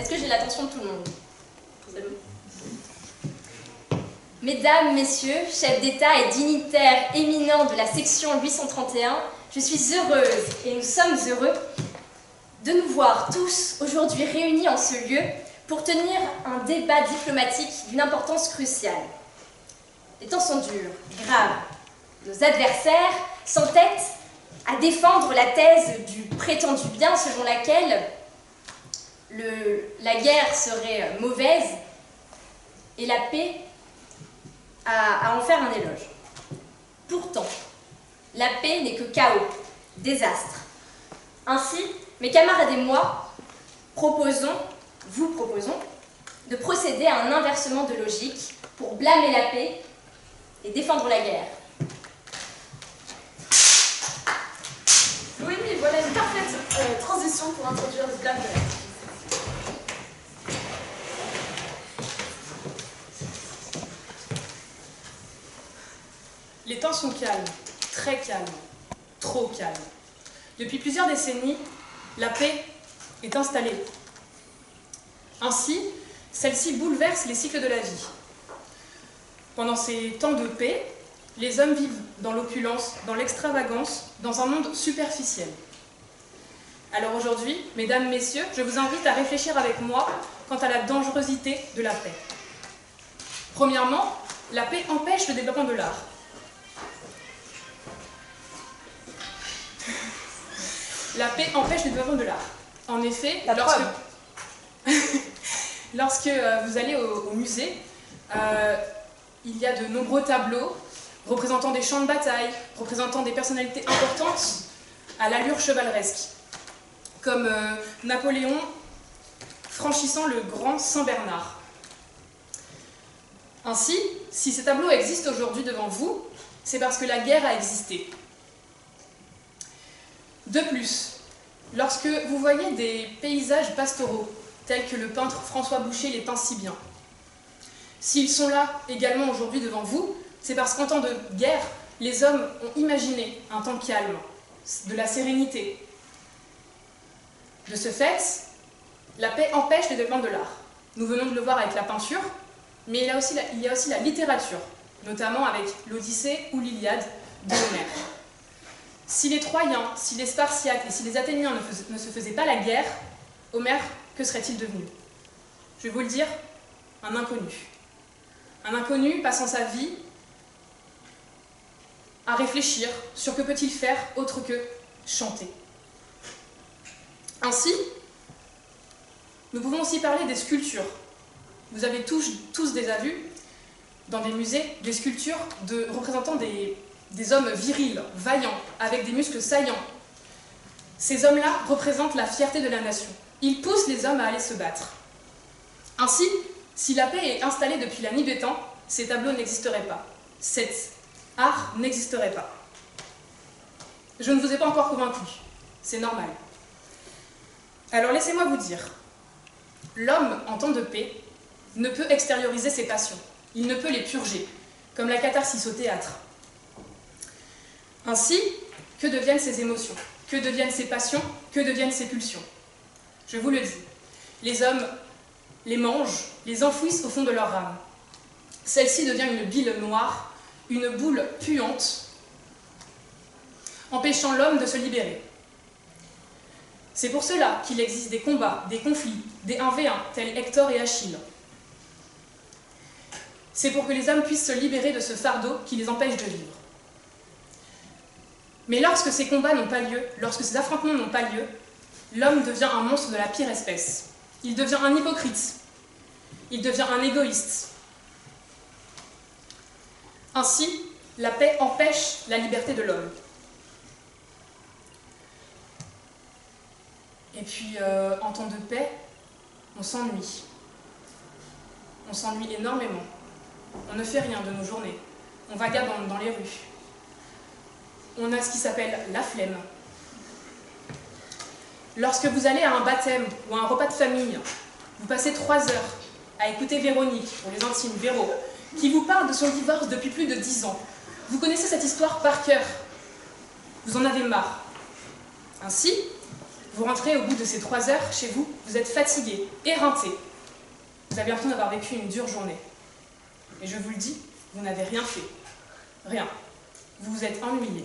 Est-ce que j'ai l'attention de tout le monde? C'est bon. Mesdames, Messieurs, chefs d'État et dignitaires éminents de la section 831, je suis heureuse et nous sommes heureux de nous voir tous aujourd'hui réunis en ce lieu pour tenir un débat diplomatique d'une importance cruciale. Les temps sont durs, graves. Nos adversaires s'entêtent à défendre la thèse du prétendu bien selon laquelle la guerre serait mauvaise et la paix à en faire un éloge. Pourtant, la paix n'est que chaos, désastre. Ainsi, mes camarades et moi vous proposons de procéder à un inversement de logique pour blâmer la paix et défendre la guerre. Oui, voilà une parfaite transition pour introduire le blâme de la paix. Les temps sont calmes, très calmes, trop calmes. Depuis plusieurs décennies, la paix est installée. Ainsi, celle-ci bouleverse les cycles de la vie. Pendant ces temps de paix, les hommes vivent dans l'opulence, dans l'extravagance, dans un monde superficiel. Alors aujourd'hui, mesdames, messieurs, je vous invite à réfléchir avec moi quant à la dangerosité de la paix. Premièrement, la paix empêche le développement de l'art. La paix empêche le développement de l'art. En effet, lorsque vous allez au musée, il y a de nombreux tableaux représentant des champs de bataille, représentant des personnalités importantes à l'allure chevaleresque, comme Napoléon franchissant le grand Saint-Bernard. Ainsi, si ces tableaux existent aujourd'hui devant vous, c'est parce que la guerre a existé. De plus, lorsque vous voyez des paysages pastoraux, tels que le peintre François Boucher les peint si bien, s'ils sont là également aujourd'hui devant vous, c'est parce qu'en temps de guerre, les hommes ont imaginé un temps calme, de la sérénité. De ce fait, la paix empêche le développement de l'art. Nous venons de le voir avec la peinture, mais il y a aussi la littérature, notamment avec l'Odyssée ou l'Iliade de Homère. Si les Troyens, si les Spartiates et si les Athéniens ne se faisaient pas la guerre, Homère, que serait-il devenu? Je vais vous le dire, un inconnu. Un inconnu passant sa vie à réfléchir sur que peut-il faire autre que chanter. Ainsi, nous pouvons aussi parler des sculptures. Vous avez tous déjà vu, dans des musées, des sculptures représentant des hommes virils, vaillants, avec des muscles saillants. Ces hommes-là représentent la fierté de la nation. Ils poussent les hommes à aller se battre. Ainsi, si la paix est installée depuis la nuit des temps, ces tableaux n'existeraient pas. Cet art n'existerait pas. Je ne vous ai pas encore convaincu. C'est normal. Alors laissez-moi vous dire, l'homme, en temps de paix, ne peut extérioriser ses passions. Il ne peut les purger, comme la catharsis au théâtre. Ainsi, que deviennent ces émotions? Que deviennent ces passions? Que deviennent ces pulsions? Je vous le dis, les hommes les mangent, les enfouissent au fond de leur âme. Celle-ci devient une bile noire, une boule puante, empêchant l'homme de se libérer. C'est pour cela qu'il existe des combats, des conflits, des 1v1, tels Hector et Achille. C'est pour que les hommes puissent se libérer de ce fardeau qui les empêche de vivre. Mais lorsque ces combats n'ont pas lieu, lorsque ces affrontements n'ont pas lieu, l'homme devient un monstre de la pire espèce. Il devient un hypocrite. Il devient un égoïste. Ainsi, la paix empêche la liberté de l'homme. Et puis, en temps de paix, on s'ennuie. On s'ennuie énormément. On ne fait rien de nos journées. On vagabonde dans les rues. On a ce qui s'appelle la flemme. Lorsque vous allez à un baptême ou à un repas de famille, vous passez 3 heures à écouter Véronique, pour les intimes, Véro, qui vous parle de son divorce depuis plus de 10 ans. Vous connaissez cette histoire par cœur. Vous en avez marre. Ainsi, Vous rentrez au bout de ces 3 heures chez vous, vous êtes fatigué, éreinté. Vous avez l'impression d'avoir vécu une dure journée. Et je vous le dis, vous n'avez rien fait. Rien. Vous vous êtes ennuyé.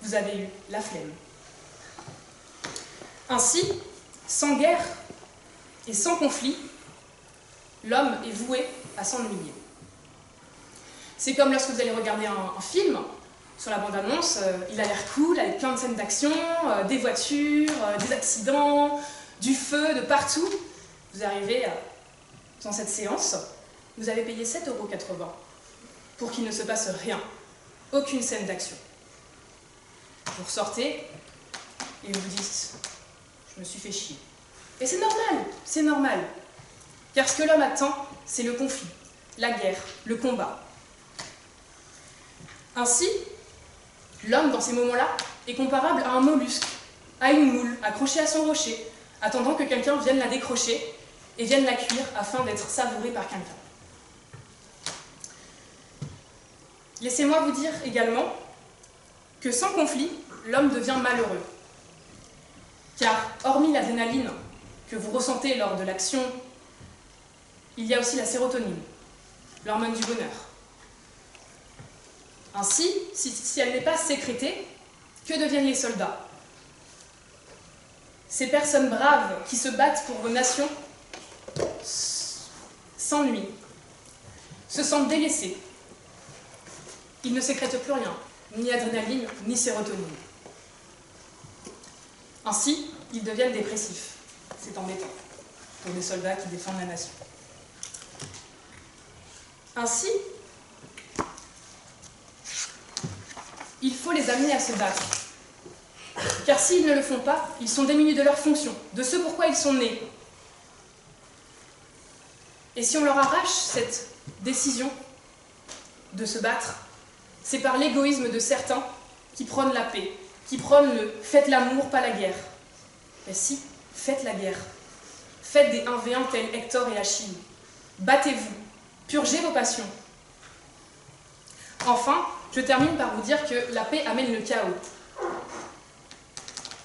Vous avez eu la flemme. Ainsi, sans guerre et sans conflit, l'homme est voué à s'ennuyer. C'est comme lorsque vous allez regarder un film, sur la bande-annonce, il a l'air cool, avec plein de scènes d'action, des voitures, des accidents, du feu, de partout. Vous arrivez dans cette séance, vous avez payé 7,80 € pour qu'il ne se passe rien, aucune scène d'action. Vous ressortez et vous vous dites « je me suis fait chier ». Et c'est normal, car ce que l'homme attend, c'est le conflit, la guerre, le combat. Ainsi, l'homme, dans ces moments-là, est comparable à un mollusque, à une moule, accrochée à son rocher, attendant que quelqu'un vienne la décrocher et vienne la cuire afin d'être savourée par quelqu'un. Laissez-moi vous dire également que sans conflit, l'homme devient malheureux. Car, hormis l'adrénaline que vous ressentez lors de l'action, il y a aussi la sérotonine, l'hormone du bonheur. Ainsi, si elle n'est pas sécrétée, que deviennent les soldats? Ces personnes braves qui se battent pour vos nations s'ennuient, se sentent délaissés. Ils ne sécrètent plus rien, ni adrénaline, ni sérotonine. Ainsi, ils deviennent dépressifs. C'est embêtant pour des soldats qui défendent la nation. Ainsi, il faut les amener à se battre. Car s'ils ne le font pas, ils sont démunis de leur fonction, de ce pourquoi ils sont nés. Et si on leur arrache cette décision de se battre, c'est par l'égoïsme de certains qui prônent la paix, qui prônent le « faites l'amour, pas la guerre ». Mais si, faites la guerre. Faites des 1v1 tels Hector et Achille. Battez-vous, purgez vos passions. Enfin, je termine par vous dire que la paix amène le chaos.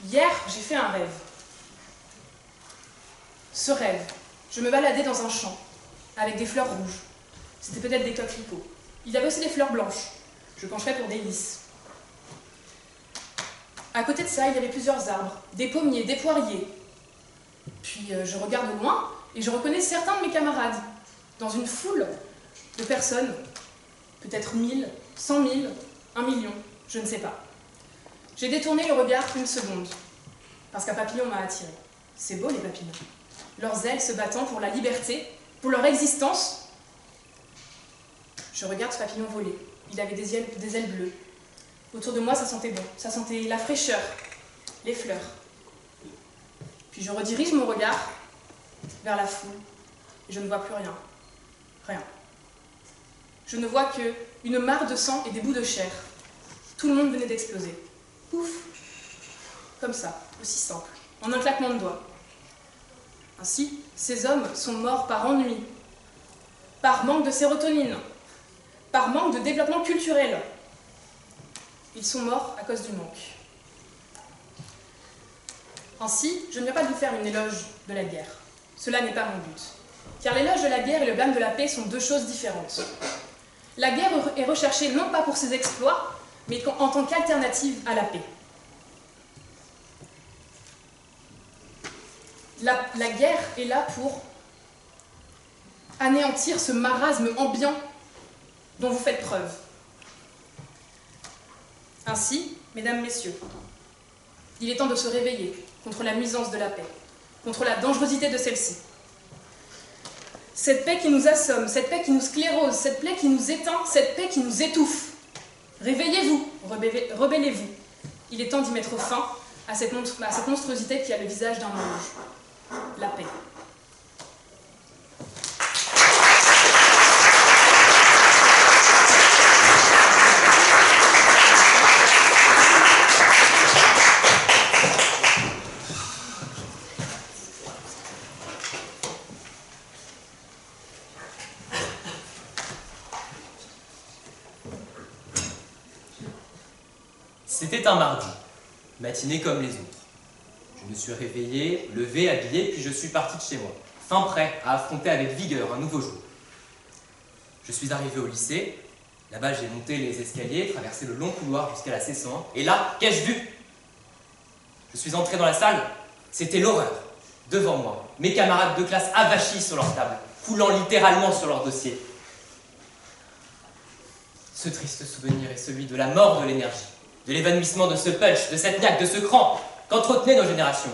Hier, j'ai fait un rêve. Ce rêve, je me baladais dans un champ, avec des fleurs rouges. C'était peut-être des coquelicots. Il y avait aussi des fleurs blanches. Je pencherais pour des lys. À côté de ça, il y avait plusieurs arbres, des pommiers, des poiriers. Puis je regarde au loin et je reconnais certains de mes camarades, dans une foule de personnes, peut-être 1000, 100 000, 1 million, je ne sais pas. J'ai détourné le regard une seconde, parce qu'un papillon m'a attiré. C'est beau les papillons. Leurs ailes se battant pour la liberté, pour leur existence. Je regarde ce papillon voler. Il avait des ailes bleues. Autour de moi, ça sentait bon. Ça sentait la fraîcheur, les fleurs. Puis je redirige mon regard vers la foule et je ne vois plus rien. Rien. Je ne vois qu'une mare de sang et des bouts de chair. Tout le monde venait d'exploser. Pouf! Comme ça, aussi simple, en un claquement de doigts. Ainsi, ces hommes sont morts par ennui, par manque de sérotonine, par manque de développement culturel. Ils sont morts à cause du manque. Ainsi, je ne viens pas de vous faire une éloge de la guerre. Cela n'est pas mon but. Car l'éloge de la guerre et le blâme de la paix sont deux choses différentes. La guerre est recherchée non pas pour ses exploits, mais en tant qu'alternative à la paix. La guerre est là pour anéantir ce marasme ambiant dont vous faites preuve. Ainsi, mesdames, messieurs, il est temps de se réveiller contre la nuisance de la paix, contre la dangerosité de celle-ci. Cette paix qui nous assomme, cette paix qui nous sclérose, cette paix qui nous éteint, cette paix qui nous étouffe. Réveillez-vous, rebellez-vous. Il est temps d'y mettre fin à cette monstruosité qui a le visage d'un ange. La paix. C'était un mardi, matinée comme les autres. Je me suis réveillé, levé, habillé, puis je suis parti de chez moi, fin prêt à affronter avec vigueur un nouveau jour. Je suis arrivé au lycée, là-bas j'ai monté les escaliers, traversé le long couloir jusqu'à la C101, et là, qu'ai-je vu? Je suis entré dans la salle, c'était l'horreur. Devant moi, mes camarades de classe avachis sur leur table, coulant littéralement sur leur dossier. Ce triste souvenir est celui de la mort de l'énergie, de l'évanouissement de ce punch, de cette niaque, de ce cran qu'entretenaient nos générations.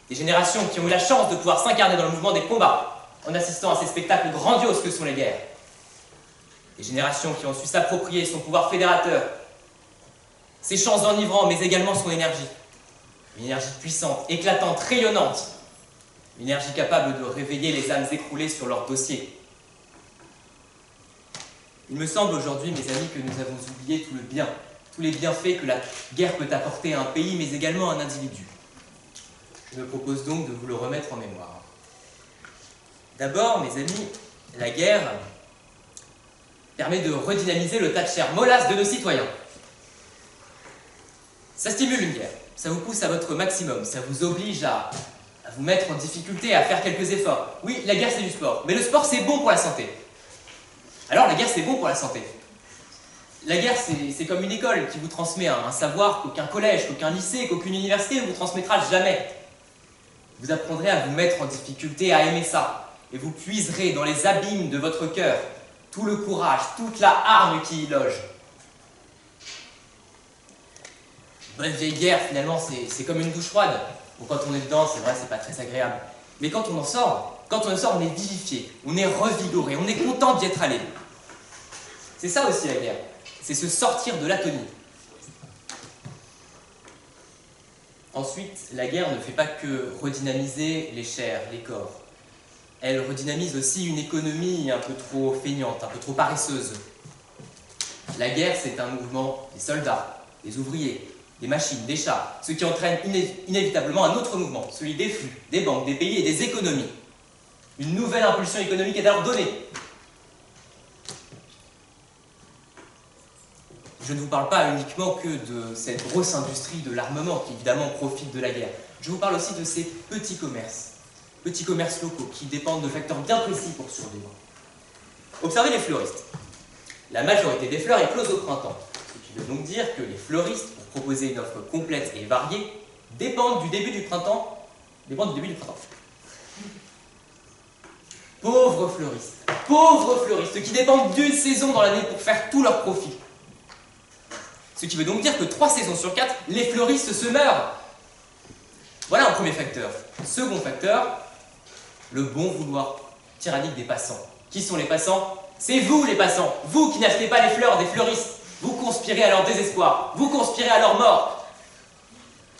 Des générations qui ont eu la chance de pouvoir s'incarner dans le mouvement des combats, en assistant à ces spectacles grandioses que sont les guerres. Des générations qui ont su s'approprier son pouvoir fédérateur, ses chants enivrants, mais également son énergie. Une énergie puissante, éclatante, rayonnante. Une énergie capable de réveiller les âmes écroulées sur leur dossier. Il me semble aujourd'hui, mes amis, que nous avons oublié tout le bien, tous les bienfaits que la guerre peut apporter à un pays, mais également à un individu. Je me propose donc de vous le remettre en mémoire. D'abord, mes amis, la guerre permet de redynamiser le tas de chair mollasse de nos citoyens. Ça stimule une guerre, ça vous pousse à votre maximum, ça vous oblige à vous mettre en difficulté, à faire quelques efforts. Oui, la guerre c'est du sport, mais le sport c'est bon pour la santé. Alors la guerre c'est bon pour la santé. La guerre c'est comme une école qui vous transmet un savoir qu'aucun collège, qu'aucun lycée, qu'aucune université ne vous transmettra jamais. Vous apprendrez à vous mettre en difficulté, à aimer ça, et vous puiserez dans les abîmes de votre cœur tout le courage, toute la hargne qui y loge. Bonne vieille guerre, finalement, c'est comme une douche froide. Bon, quand on est dedans, c'est vrai, c'est pas très agréable. Mais quand on en sort, on est vivifié, on est revigoré, on est content d'y être allé. C'est ça aussi la guerre, c'est se sortir de l'atonie. Ensuite, la guerre ne fait pas que redynamiser les chairs, les corps. Elle redynamise aussi une économie un peu trop feignante, un peu trop paresseuse. La guerre, c'est un mouvement des soldats, des ouvriers, des machines, des chars, ce qui entraîne inévitablement un autre mouvement, celui des flux, des banques, des pays et des économies. Une nouvelle impulsion économique est alors donnée. Je ne vous parle pas uniquement que de cette grosse industrie de l'armement qui évidemment profite de la guerre. Je vous parle aussi de ces petits commerces locaux qui dépendent de facteurs bien précis pour survivre. Observez les fleuristes. La majorité des fleurs éclosent au printemps, ce qui veut donc dire que les fleuristes, pour proposer une offre complète et variée, dépendent du début du printemps. Pauvres fleuristes qui dépendent d'une saison dans l'année pour faire tout leur profit. Ce qui veut donc dire que 3 saisons sur 4, les fleuristes se meurent. Voilà un premier facteur. Second facteur, le bon vouloir tyrannique des passants. Qui sont les passants? C'est vous les passants, vous qui n'achetez pas les fleurs des fleuristes. Vous conspirez à leur désespoir, vous conspirez à leur mort.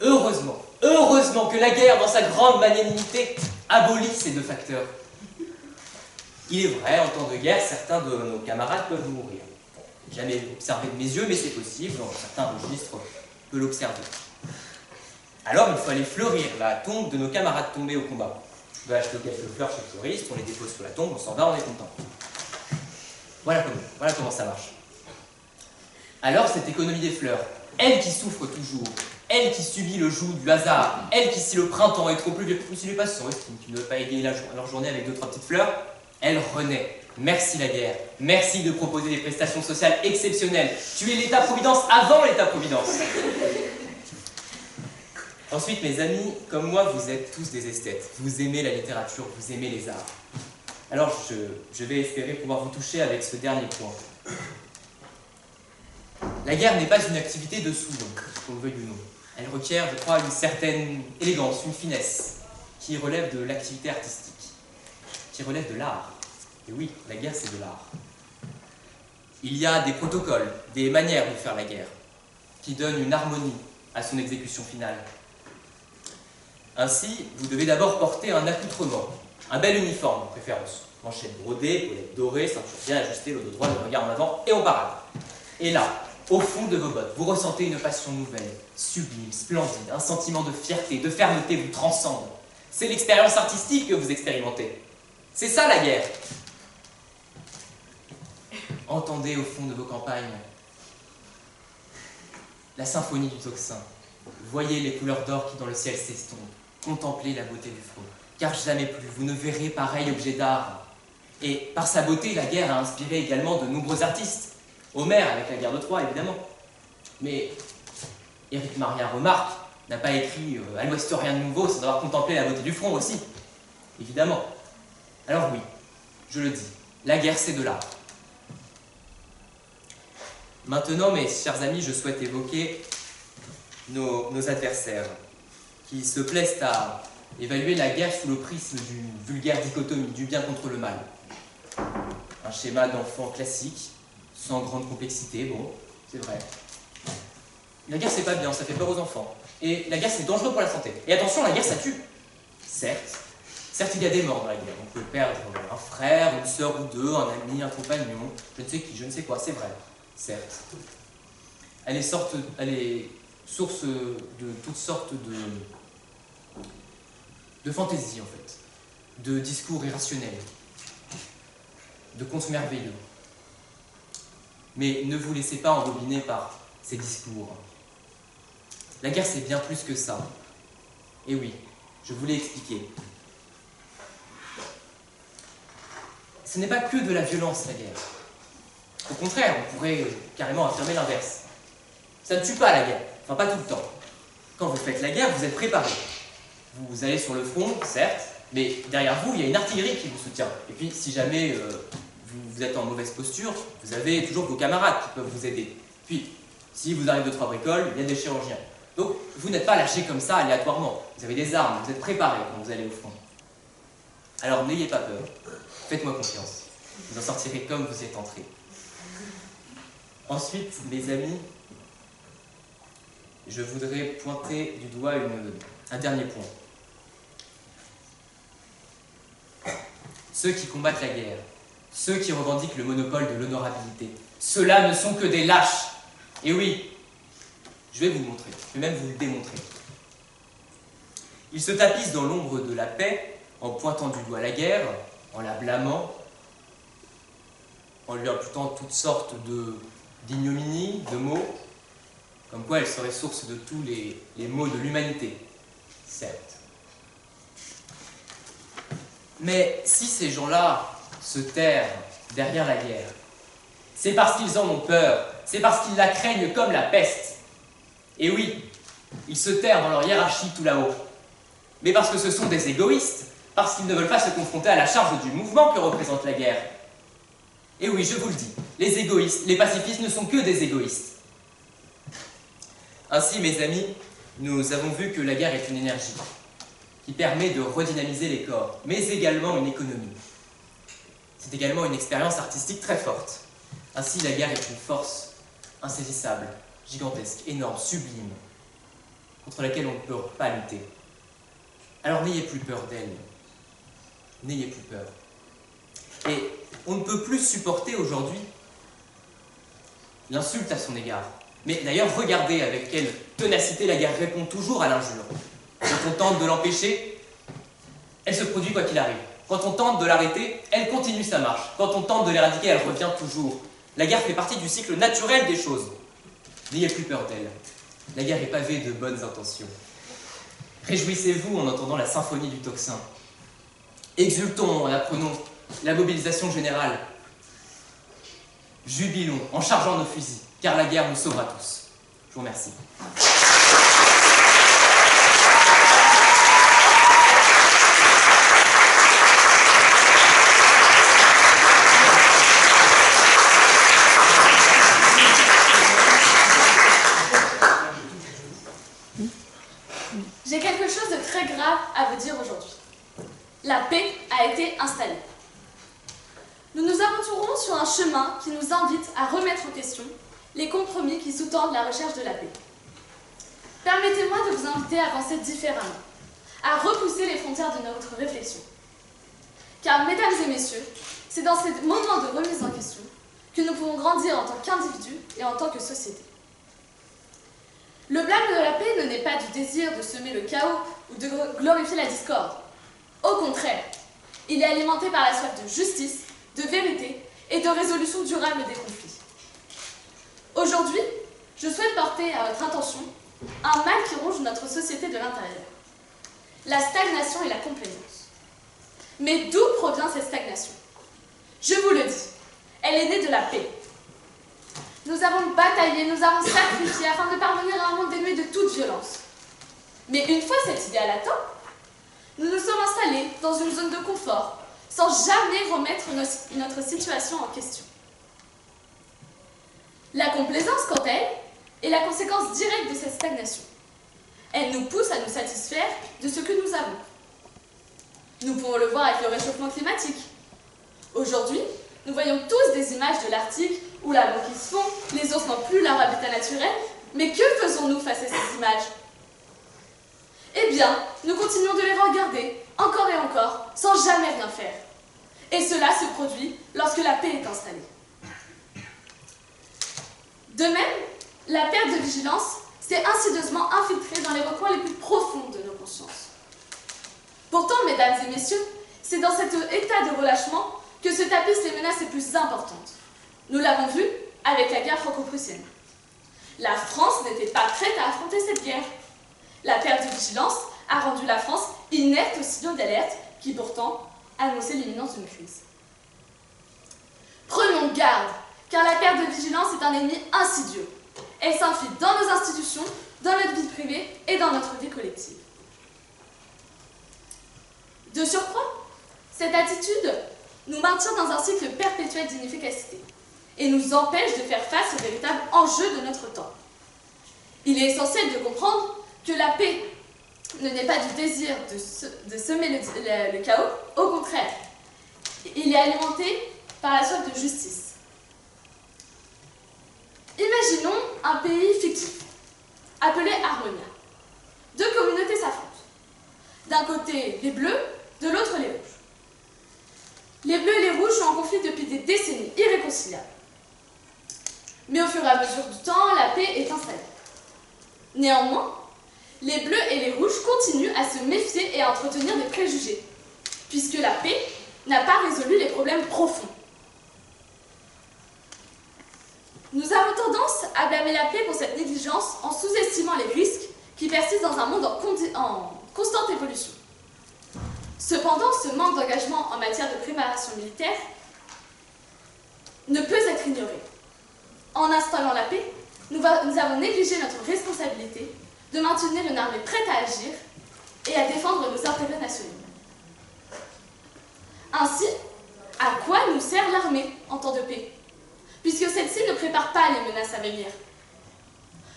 Heureusement que la guerre, dans sa grande magnanimité, abolit ces 2 facteurs. Il est vrai, en temps de guerre, certains de nos camarades peuvent mourir. Jamais observé de mes yeux, mais c'est possible, dans certains registres, on peut l'observer. Alors il faut aller fleurir la tombe de nos camarades tombés au combat. On va acheter quelques fleurs chez le fleuriste, on les dépose sur la tombe, on s'en va, on est content. Voilà comment ça marche. Alors cette économie des fleurs, elle qui souffre toujours, elle qui subit le joug du hasard, elle qui, si le printemps est trop pluvieux, ou si les passants estiment qu'ils ne veulent pas égayer leur journée avec 2-3 petites fleurs, elle renaît. Merci la guerre. Merci de proposer des prestations sociales exceptionnelles. Tu es l'État-providence avant l'État-providence. Ensuite, mes amis, comme moi, vous êtes tous des esthètes. Vous aimez la littérature, vous aimez les arts. Alors, je vais espérer pouvoir vous toucher avec ce dernier point. La guerre n'est pas une activité de sous-nom, qu'on le veuille ou non. Elle requiert, je crois, une certaine élégance, une finesse, qui relève de l'activité artistique, qui relève de l'art. Et oui, la guerre, c'est de l'art. Il y a des protocoles, des manières de faire la guerre, qui donnent une harmonie à son exécution finale. Ainsi, vous devez d'abord porter un accoutrement, un bel uniforme de préférence, manchettes brodées, épaulettes dorées, ceinture bien ajustée, le dos droit, le regard en avant, et on parade. Et là, au fond de vos bottes, vous ressentez une passion nouvelle, sublime, splendide, un sentiment de fierté, de fermeté vous transcende. C'est l'expérience artistique que vous expérimentez. C'est ça la guerre. Entendez au fond de vos campagnes la symphonie du tocsin, Voyez les couleurs d'or qui dans le ciel s'estompent. Contemplez la beauté du front. Car jamais plus vous ne verrez pareil objet d'art. Et par sa beauté, la guerre a inspiré également de nombreux artistes. Homère avec la guerre de Troie, évidemment. Mais Éric Maria Remarque n'a pas écrit à l'ouest rien de nouveau sans avoir contemplé la beauté du front aussi. Évidemment. Alors oui, je le dis, la guerre c'est de l'art. Maintenant, mes chers amis, je souhaite évoquer nos adversaires, qui se plaisent à évaluer la guerre sous le prisme d'une vulgaire dichotomie, du bien contre le mal. Un schéma d'enfant classique, sans grande complexité, bon, c'est vrai. La guerre c'est pas bien, ça fait peur aux enfants. Et la guerre c'est dangereux pour la santé. Et attention, la guerre ça tue. Certes, il y a des morts dans la guerre. On peut perdre un frère, une sœur ou deux, un ami, un compagnon, je ne sais qui, je ne sais quoi, c'est vrai. Certes. Elle est source de toutes sortes de fantaisies, en fait. De discours irrationnels. De contes merveilleux. Mais ne vous laissez pas embobiner par ces discours. La guerre, c'est bien plus que ça. Et oui, je vous l'ai expliqué. Ce n'est pas que de la violence, la guerre. Au contraire, on pourrait carrément affirmer l'inverse. Ça ne tue pas la guerre, enfin pas tout le temps. Quand vous faites la guerre, vous êtes préparé. Vous allez sur le front, certes, mais derrière vous, il y a une artillerie qui vous soutient. Et puis, si jamais vous êtes en mauvaise posture, vous avez toujours vos camarades qui peuvent vous aider. Puis, si vous arrivez 2-3 bricoles, il y a des chirurgiens. Donc, vous n'êtes pas lâché comme ça, aléatoirement. Vous avez des armes, vous êtes préparé quand vous allez au front. Alors, n'ayez pas peur. Faites-moi confiance. Vous en sortirez comme vous y êtes entrés. Ensuite, mes amis, je voudrais pointer du doigt un dernier point. Ceux qui combattent la guerre, ceux qui revendiquent le monopole de l'honorabilité, ceux-là ne sont que des lâches. Et oui, je vais vous le montrer, je vais même vous le démontrer. Ils se tapissent dans l'ombre de la paix en pointant du doigt la guerre, en la blâmant, en lui imputant toutes sortes d'ignominies, de maux, comme quoi elle serait source de tous les maux de l'humanité, certes. Mais si ces gens-là se terrent derrière la guerre, c'est parce qu'ils en ont peur, c'est parce qu'ils la craignent comme la peste. Et oui, ils se terrent dans leur hiérarchie tout là-haut, mais parce que ce sont des égoïstes, parce qu'ils ne veulent pas se confronter à la charge du mouvement que représente la guerre. Et oui, je vous le dis, les égoïstes, les pacifistes ne sont que des égoïstes. Ainsi, mes amis, nous avons vu que la guerre est une énergie qui permet de redynamiser les corps, mais également une économie. C'est également une expérience artistique très forte. Ainsi, la guerre est une force insaisissable, gigantesque, énorme, sublime, contre laquelle on ne peut pas lutter. Alors n'ayez plus peur d'elle. N'ayez plus peur. Et on ne peut plus supporter aujourd'hui l'insulte à son égard. Mais d'ailleurs, regardez avec quelle ténacité la guerre répond toujours à l'injure. Quand on tente de l'empêcher, elle se produit quoi qu'il arrive. Quand on tente de l'arrêter, elle continue sa marche. Quand on tente de l'éradiquer, elle revient toujours. La guerre fait partie du cycle naturel des choses. N'ayez plus peur d'elle. La guerre est pavée de bonnes intentions. Réjouissez-vous en entendant la symphonie du tocsin. Exultons en apprenant la mobilisation générale. Jubilons en chargeant nos fusils, car la guerre nous sauvera tous. Je vous remercie. J'ai quelque chose de très grave à vous dire aujourd'hui. La paix a été installée. Nous nous aventurons sur un chemin qui nous invite à remettre en question les compromis qui sous-tendent la recherche de la paix. Permettez-moi de vous inviter à penser différemment, à repousser les frontières de notre réflexion. Car, mesdames et messieurs, c'est dans ces moments de remise en question que nous pouvons grandir en tant qu'individus et en tant que société. Le blâme de la paix ne naît pas du désir de semer le chaos ou de glorifier la discorde. Au contraire, il est alimenté par la soif de justice, de vérité et de résolution durable des conflits. Aujourd'hui, je souhaite porter à votre attention un mal qui ronge notre société de l'intérieur. La stagnation et la complaisance. Mais d'où provient cette stagnation? Je vous le dis, elle est née de la paix. Nous avons bataillé, nous avons sacrifié afin de parvenir à un monde dénué de toute violence. Mais une fois cet idéal atteint, nous nous sommes installés dans une zone de confort, sans jamais remettre notre situation en question. La complaisance, quant à elle, est la conséquence directe de cette stagnation. Elle nous pousse à nous satisfaire de ce que nous avons. Nous pouvons le voir avec le réchauffement climatique. Aujourd'hui, nous voyons tous des images de l'Arctique où la banquise fond, les ours n'ont plus leur habitat naturel, mais que faisons-nous face à ces images? Eh bien, nous continuons de les regarder, encore et encore, sans jamais rien faire. Et cela se produit lorsque la paix est installée. De même, la perte de vigilance s'est insidieusement infiltrée dans les recoins les plus profonds de nos consciences. Pourtant, mesdames et messieurs, c'est dans cet état de relâchement que se tapissent les menaces les plus importantes. Nous l'avons vu avec la guerre franco-prussienne. La France n'était pas prête à affronter cette guerre. La perte de vigilance a rendu la France inerte aux signaux d'alerte qui pourtant annonçaient l'imminence d'une crise. Prenons garde, car la perte de vigilance est un ennemi insidieux. Elle s'infiltre dans nos institutions, dans notre vie privée et dans notre vie collective. De surcroît, cette attitude nous maintient dans un cycle perpétuel d'inefficacité et nous empêche de faire face aux véritables enjeux de notre temps. Il est essentiel de comprendre que la paix ne naît pas du désir de semer le chaos, au contraire, il est alimenté par la soif de justice. Imaginons un pays fictif, appelé Harmonia. Deux communautés s'affrontent. D'un côté les bleus, de l'autre les rouges. Les bleus et les rouges sont en conflit depuis des décennies, irréconciliables. Mais au fur et à mesure du temps, la paix est installée. Néanmoins, les bleus et les rouges continuent à se méfier et à entretenir des préjugés, puisque la paix n'a pas résolu les problèmes profonds. Nous avons tendance à blâmer la paix pour cette négligence en sous-estimant les risques qui persistent dans un monde en constante évolution. Cependant, ce manque d'engagement en matière de préparation militaire ne peut être ignoré. En installant la paix, nous avons négligé notre responsabilité de maintenir une armée prête à agir et à défendre nos intérêts nationaux. Ainsi, à quoi nous sert l'armée en temps de paix, puisque celle-ci ne prépare pas les menaces à venir?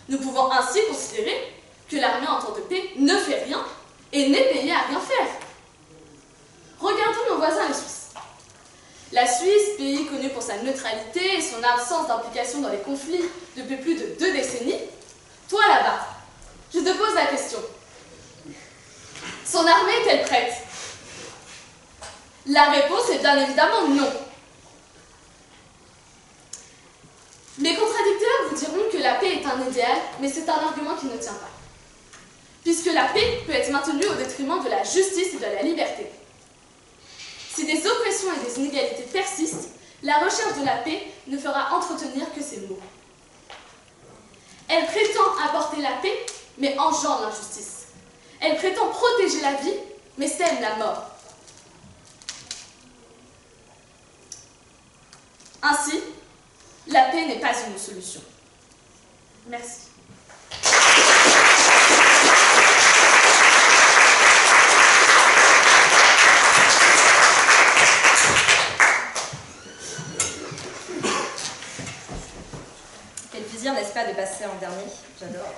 Nous pouvons ainsi considérer que l'armée en temps de paix ne fait rien et n'est payée à rien faire. Regardons nos voisins les Suisses. La Suisse, pays connu pour sa neutralité et son absence d'implication dans les conflits depuis plus de 2 décennies, toi là-bas, je te pose la question. Son armée est-elle prête? La réponse est bien évidemment non. Mes contradicteurs vous diront que la paix est un idéal, mais c'est un argument qui ne tient pas. Puisque la paix peut être maintenue au détriment de la justice et de la liberté. Si des oppressions et des inégalités persistent, la recherche de la paix ne fera entretenir que ces maux. Elle prétend apporter la paix, mais engendre l'injustice. Elle prétend protéger la vie, mais sème la mort. Ainsi, la paix n'est pas une solution. Merci. Quel plaisir, n'est-ce pas, de passer en dernier? J'adore.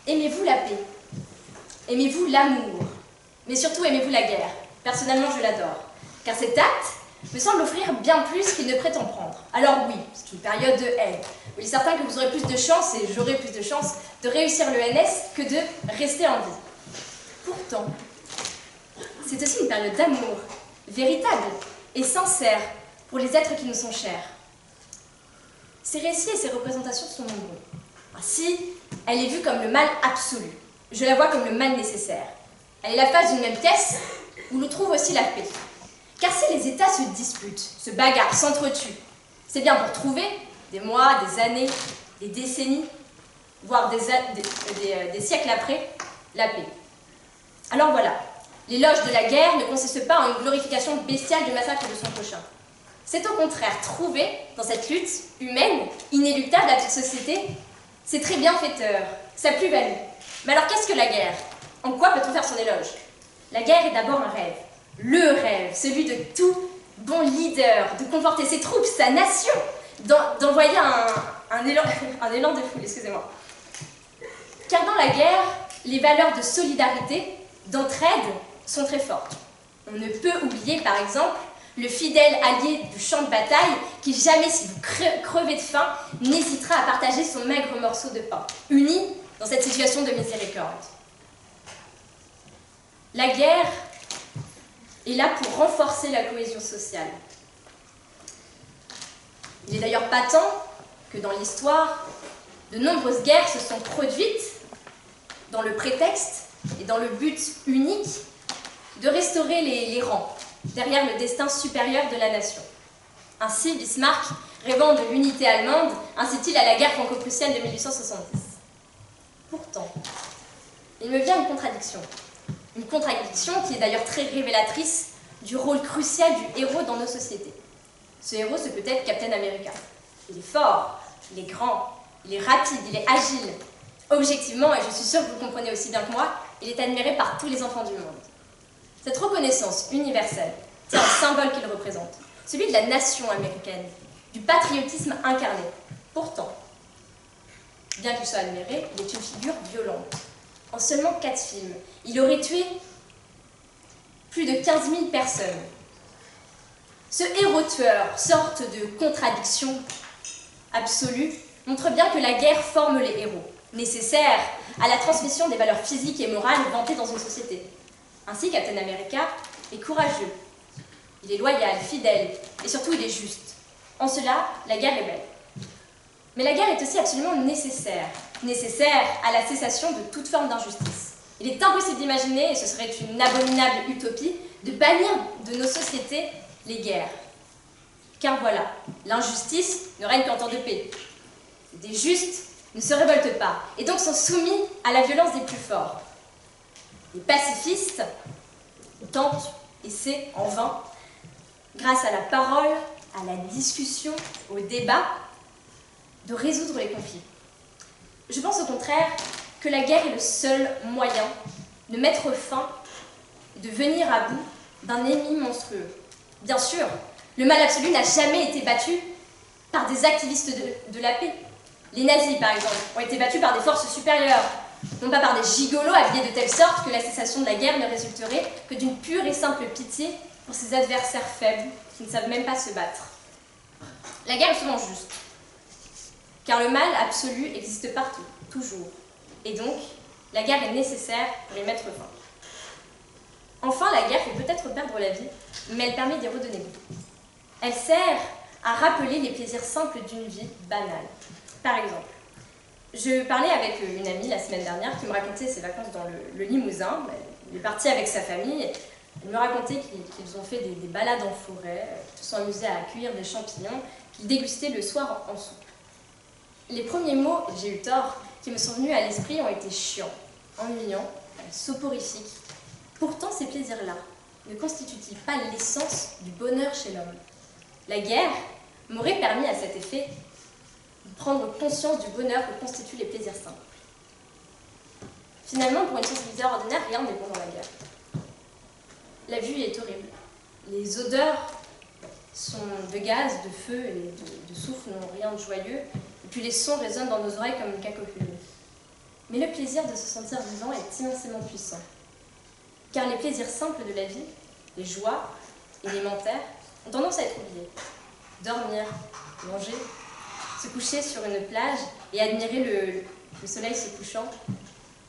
Aimez-vous la paix? Aimez-vous l'amour? Mais surtout, aimez-vous la guerre? Personnellement, je l'adore. Car cet acte me semble offrir bien plus qu'il ne prétend prendre. Alors oui, c'est une période de haine. Il est certain que vous aurez plus de chance, et j'aurai plus de chance, de réussir le NS que de rester en vie. Pourtant, c'est aussi une période d'amour, véritable et sincère pour les êtres qui nous sont chers. Ces récits et ces représentations sont nombreux. Ainsi, elle est vue comme le mal absolu. Je la vois comme le mal nécessaire. Elle est la face d'une même pièce où l'on trouve aussi la paix. Car si les États se disputent, se bagarrent, s'entretuent, c'est bien pour trouver, des mois, des années, des décennies, voire des siècles après, la paix. Alors voilà, l'éloge de la guerre ne consiste pas en une glorification bestiale du massacre de son prochain. C'est au contraire trouver, dans cette lutte humaine, inéluctable à toute société, ses traits bienfaiteurs, sa plus-value. Mais alors qu'est-ce que la guerre? En quoi peut-on faire son éloge? La guerre est d'abord un rêve. Le rêve, celui de tout bon leader, de conforter ses troupes, sa nation, d'envoyer un élan de foule, excusez-moi. Car dans la guerre, les valeurs de solidarité, d'entraide, sont très fortes. On ne peut oublier, par exemple, le fidèle allié du champ de bataille qui jamais, si vous crevez de faim, n'hésitera à partager son maigre morceau de pain, uni dans cette situation de miséricorde. La guerre est là pour renforcer la cohésion sociale. Il est d'ailleurs patent que dans l'histoire, de nombreuses guerres se sont produites dans le prétexte et dans le but unique de restaurer les rangs derrière le destin supérieur de la nation. Ainsi, Bismarck, rêvant de l'unité allemande, incite-t-il à la guerre franco-prussienne de 1870. Pourtant, il me vient une contradiction qui est d'ailleurs très révélatrice du rôle crucial du héros dans nos sociétés. Ce héros, c'est peut-être Captain America. Il est fort, il est grand, il est rapide, il est agile. Objectivement, et je suis sûre que vous le comprenez aussi bien que moi, il est admiré par tous les enfants du monde. Cette reconnaissance universelle tient au symbole qu'il représente, celui de la nation américaine, du patriotisme incarné. Pourtant, bien qu'il soit admiré, il est une figure violente. En seulement 4 films, il aurait tué plus de 15 000 personnes. Ce héros tueur, sorte de contradiction absolue, montre bien que la guerre forme les héros, nécessaires à la transmission des valeurs physiques et morales vantées dans une société. Ainsi, Captain America est courageux, il est loyal, fidèle, et surtout il est juste. En cela, la guerre est belle. Mais la guerre est aussi absolument nécessaire à la cessation de toute forme d'injustice. Il est impossible d'imaginer, et ce serait une abominable utopie, de bannir de nos sociétés les guerres. Car voilà, l'injustice ne règne qu'en temps de paix. Des justes ne se révoltent pas, et donc sont soumis à la violence des plus forts. Les pacifistes tentent, et c'est en vain, grâce à la parole, à la discussion, au débat, de résoudre les conflits. Je pense au contraire que la guerre est le seul moyen de mettre fin, de venir à bout d'un ennemi monstrueux. Bien sûr, le mal absolu n'a jamais été battu par des activistes de la paix. Les nazis, par exemple, ont été battus par des forces supérieures, non pas par des gigolos habillés de telle sorte que la cessation de la guerre ne résulterait que d'une pure et simple pitié pour ces adversaires faibles qui ne savent même pas se battre. La guerre est souvent juste, car le mal absolu existe partout, toujours. Et donc, la guerre est nécessaire pour y mettre fin. Enfin, la guerre fait peut-être perdre la vie, mais elle permet d'y redonner goût. Elle sert à rappeler les plaisirs simples d'une vie banale. Par exemple, je parlais avec une amie la semaine dernière qui me racontait ses vacances dans le Limousin. Elle est partie avec sa famille. Elle me racontait qu'ils ont fait des balades en forêt, qu'ils se sont amusés à cueillir des champignons, qu'ils dégustaient le soir en soupe. Les premiers mots, j'ai eu tort, qui me sont venus à l'esprit ont été chiants, ennuyants, soporifiques. Pourtant, ces plaisirs-là ne constituent-ils pas l'essence du bonheur chez l'homme? La guerre m'aurait permis à cet effet de prendre conscience du bonheur que constituent les plaisirs simples. Finalement, pour une sensibilité ordinaire, rien n'est bon dans la guerre. La vue est horrible. Les odeurs sont de gaz, de feu et de souffle n'ont rien de joyeux. Et puis les sons résonnent dans nos oreilles comme une cacophonie. Mais le plaisir de se sentir vivant est immensément puissant. Car les plaisirs simples de la vie, les joies élémentaires, ont tendance à être oubliés. Dormir, manger, se coucher sur une plage et admirer le soleil se couchant,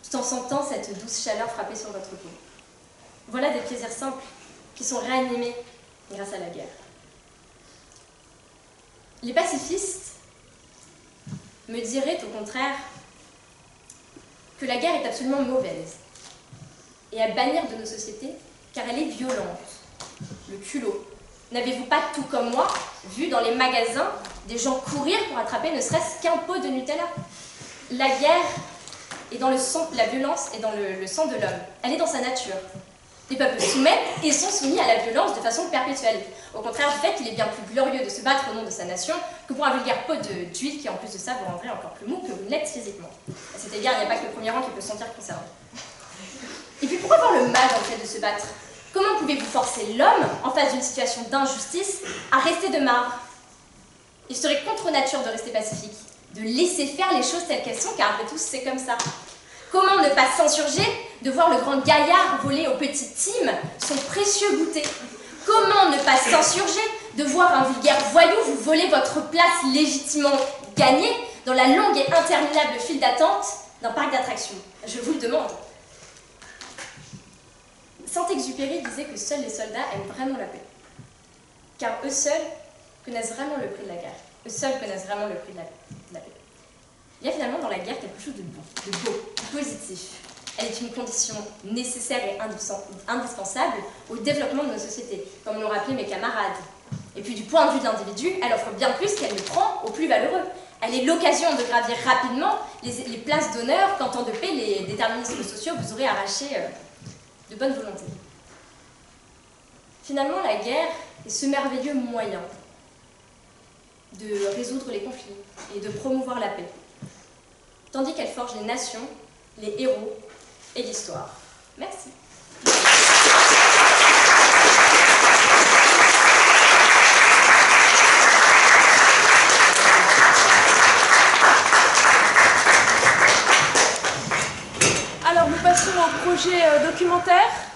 tout en sentant cette douce chaleur frapper sur votre peau. Voilà des plaisirs simples qui sont réanimés grâce à la guerre. Les pacifistes me diraient au contraire que la guerre est absolument mauvaise et à bannir de nos sociétés car elle est violente. Le culot, N'avez-vous pas, tout comme moi, vu dans les magasins des gens courir pour attraper ne serait-ce qu'un pot de Nutella? La guerre est dans le sang, la violence est dans le sang de l'homme. Elle est dans sa nature. Les peuples soumettent et sont soumis à la violence de façon perpétuelle. Au contraire du fait qu'il est bien plus glorieux de se battre au nom de sa nation que pour un vulgaire pot d'huile qui, en plus de ça, vous rendrait encore plus mou que vous ne l'êtes physiquement. À cet égard, il n'y a pas que le premier rang qui peut se sentir concerné. Et puis pourquoi voir le mal dans le fait de se battre? Comment pouvez-vous forcer l'homme, en face d'une situation d'injustice, à rester de marbre? Il serait contre nature de rester pacifique, de laisser faire les choses telles qu'elles sont, car après tout, c'est comme ça. Comment ne pas s'insurger de voir le grand gaillard voler au petit Tim son précieux goûter? Comment ne pas s'insurger de voir un vulgaire voyou vous voler votre place légitimement gagnée dans la longue et interminable file d'attente d'un parc d'attractions? Je vous le demande. Saint-Exupéry disait que seuls les soldats aiment vraiment la paix. Car eux seuls connaissent vraiment le prix de la guerre. Eux seuls connaissent vraiment le prix de la paix. Il y a finalement dans la guerre quelque chose de beau, de positif. Elle est une condition nécessaire et indispensable au développement de nos sociétés, comme l'ont rappelé mes camarades. Et puis du point de vue de l'individu, elle offre bien plus qu'elle ne prend aux plus valeureux. Elle est l'occasion de gravir rapidement les places d'honneur qu'en temps de paix, les déterminismes sociaux vous auraient arraché de bonne volonté. Finalement, la guerre est ce merveilleux moyen de résoudre les conflits et de promouvoir la paix, tandis qu'elle forge les nations, les héros et l'histoire. Merci. Alors, nous passons au projet documentaire.